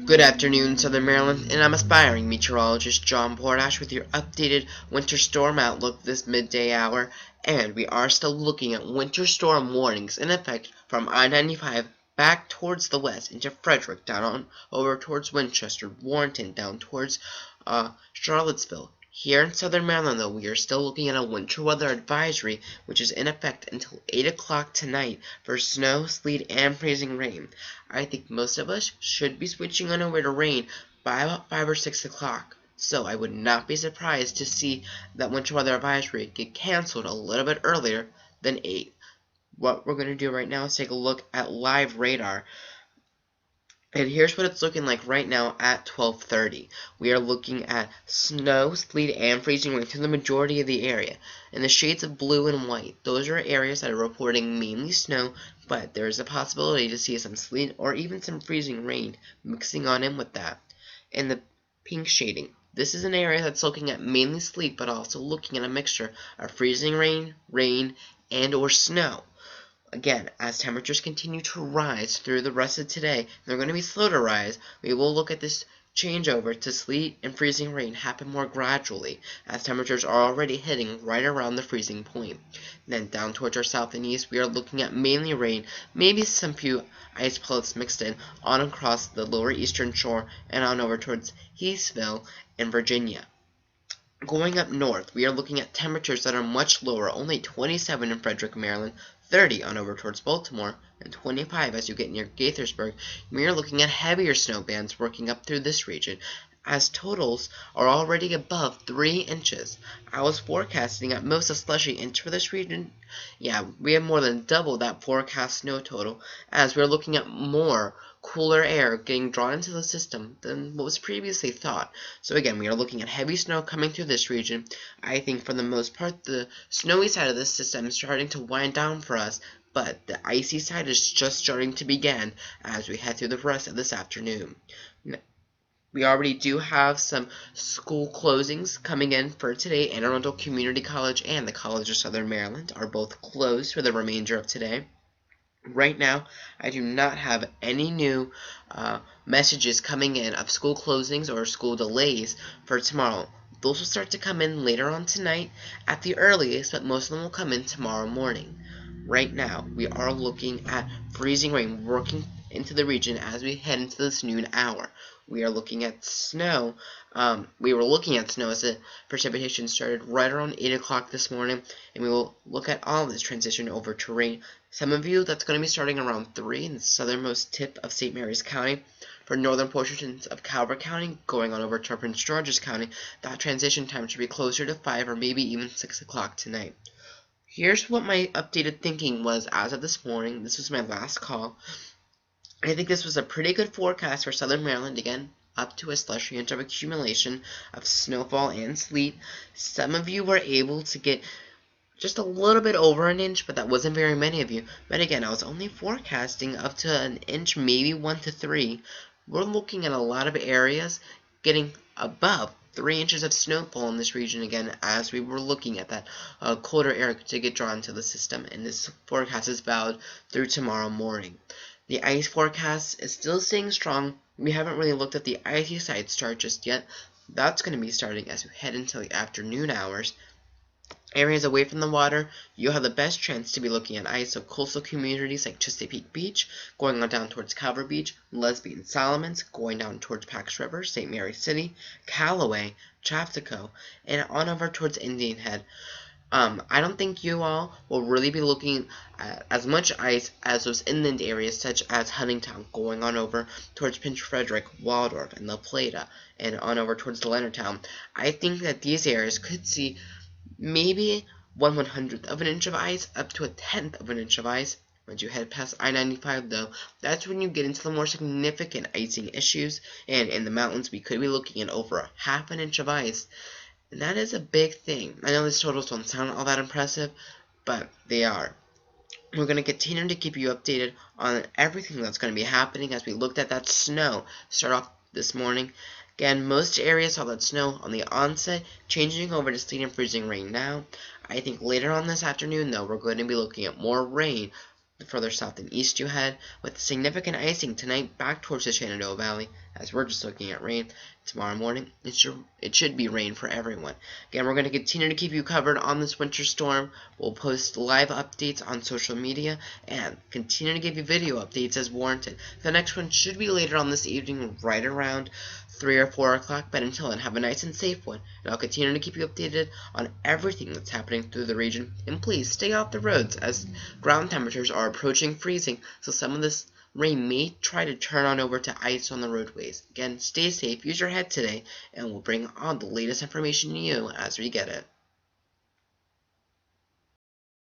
Good afternoon, Southern Maryland, and I'm aspiring meteorologist John Portash with your updated winter storm outlook this midday hour, and we are still looking at winter storm warnings in effect from I-95 back towards the west into Frederick, down on over towards Winchester, Warrenton, down towards Charlottesville. Here in Southern Maryland, though, we are still looking at a winter weather advisory, which is in effect until 8 o'clock tonight for snow, sleet, and freezing rain. I think most of us should be switching on over to rain by about 5 or 6 o'clock. So I would not be surprised to see that winter weather advisory get canceled a little bit earlier than 8. What we're going to do right now is take a look at live radar. And here's what it's looking like right now at 12:30. We are looking at snow, sleet, and freezing rain to the majority of the area. In the shades of blue and white, those are areas that are reporting mainly snow, but there is a possibility to see some sleet or even some freezing rain mixing on in with that. In the pink shading, this is an area that's looking at mainly sleet, but also looking at a mixture of freezing rain, and or snow. Again, as temperatures continue to rise through the rest of today, they're going to be slow to rise. We will look at this changeover to sleet and freezing rain happen more gradually, as temperatures are already hitting right around the freezing point. Then down towards our south and east, we are looking at mainly rain, maybe some few ice pellets mixed in on across the lower eastern shore and on over towards Heathville in Virginia. Going up north, we are looking at temperatures that are much lower, only 27 in Frederick, Maryland, 30 on over towards Baltimore, and 25 as you get near Gaithersburg. We are looking at heavier snow bands working up through this region, as totals are already above 3 inches. I was forecasting at most a slushy inch for this region. Yeah, we have more than double that forecast snow total, as we're looking at more cooler air getting drawn into the system than what was previously thought. So again, we are looking at heavy snow coming through this region. I think for the most part, the snowy side of this system is starting to wind down for us, but the icy side is just starting to begin as we head through the rest of this afternoon. We already do have some school closings coming in for today. Anne Arundel Community College and the College of Southern Maryland are both closed for the remainder of today. Right now, I do not have any new messages coming in of school closings or school delays for tomorrow. Those will start to come in later on tonight at the earliest, but most of them will come in tomorrow morning. Right now, we are looking at freezing rain working into the region as we head into this noon hour. We are looking at snow. We were looking at snow as the precipitation started right around 8 o'clock this morning, and we will look at all of this transition over to rain. Some of you, that's going to be starting around 3 in the southernmost tip of St. Mary's County. For northern portions of Calvert County, going on over to Prince George's County, that transition time should be closer to 5 or maybe even 6 o'clock tonight. Here's what my updated thinking was as of this morning. This was my last call. I think this was a pretty good forecast for Southern Maryland, again, up to a slushy inch of accumulation of snowfall and sleet. Some of you were able to get just a little bit over an inch, but that wasn't very many of you. But again, I was only forecasting up to an inch, maybe 1 to 3. We're looking at a lot of areas getting above 3 inches of snowfall in this region again, as we were looking at that colder air to get drawn to the system, and this forecast is valid through tomorrow morning. The ice forecast is still staying strong. We haven't really looked at the icy side start just yet. That's going to be starting as we head into the afternoon hours. Areas away from the water, you'll have the best chance to be looking at ice, so coastal communities like Chesapeake Beach, going on down towards Calvert Beach, Leslie and Solomons, going down towards Pax River, St. Mary City, Callaway, Chaptico, and on over towards Indian Head. I don't think you all will really be looking at as much ice as those inland areas such as Huntingtown, going on over towards Prince Frederick, Waldorf, and La Plata, and on over towards Leonardtown. I think that these areas could see maybe 1/100th of an inch of ice up to 1/10th of an inch of ice. Once you head past I-95, though, that's when you get into the more significant icing issues, and in the mountains we could be looking at over 1/2 an inch of ice. And that is a big thing. I know these totals don't sound all that impressive, but they are. We're going to continue to keep you updated on everything that's going to be happening as we looked at that snow start off this morning. Again, most areas saw that snow on the onset, changing over to sleet and freezing rain now. I think later on this afternoon, though, we're going to be looking at more rain the further south and east you head, with significant icing tonight back towards the Shenandoah Valley, as we're just looking at rain. Tomorrow morning, it should be rain for everyone. Again, we're going to continue to keep you covered on this winter storm. We'll post live updates on social media and continue to give you video updates as warranted. The next one should be later on this evening, right around 3 or 4 o'clock, but until then, have a nice and safe one, and I'll continue to keep you updated on everything that's happening through the region, and please stay off the roads as ground temperatures are approaching freezing, so some of this rain may try to turn on over to ice on the roadways. Again, stay safe, use your head today, and we'll bring on the latest information to you as we get it.